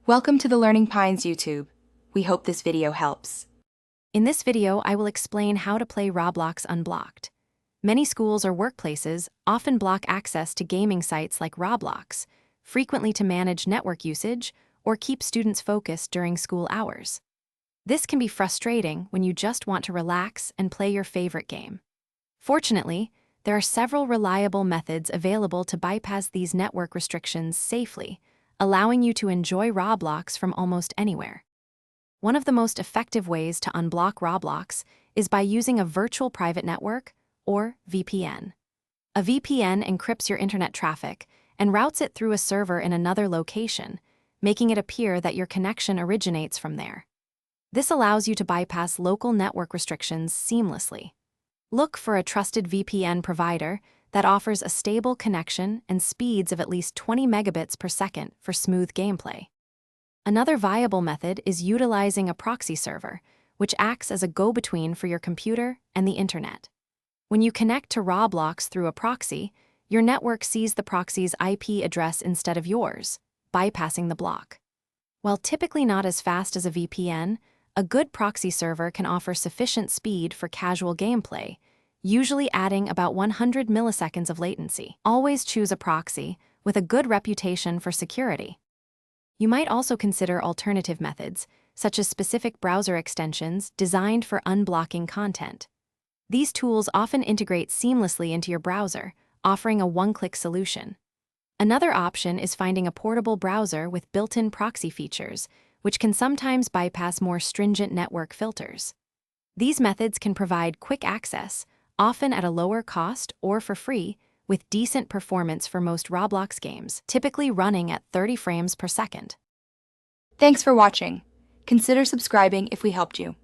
Welcome to the Learning Pines YouTube. We hope this video helps. In this video, I will explain how to play Roblox Unblocked. Many schools or workplaces often block access to gaming sites like Roblox, frequently to manage network usage or keep students focused during school hours. This can be frustrating when you just want to relax and play your favorite game. Fortunately, there are several reliable methods available to bypass these network restrictions safely, allowing you to enjoy Roblox from almost anywhere. One of the most effective ways to unblock Roblox is by using a virtual private network, or VPN. A VPN encrypts your internet traffic and routes it through a server in another location, making it appear that your connection originates from there. This allows you to bypass local network restrictions seamlessly. Look for a trusted VPN provider that offers a stable connection and speeds of at least 20 megabits per second for smooth gameplay. Another viable method is utilizing a proxy server, which acts as a go-between for your computer and the internet. When you connect to Roblox through a proxy, your network sees the proxy's IP address instead of yours, bypassing the block. While typically not as fast as a VPN, a good proxy server can offer sufficient speed for casual gameplay, usually adding about 100 milliseconds of latency. Always choose a proxy with a good reputation for security. You might also consider alternative methods, such as specific browser extensions designed for unblocking content. These tools often integrate seamlessly into your browser, offering a one-click solution. Another option is finding a portable browser with built-in proxy features, which can sometimes bypass more stringent network filters. These methods can provide quick access, often at a lower cost or for free, with decent performance for most Roblox games, typically running at 30 frames per second. Thanks for watching. Consider subscribing if we helped you.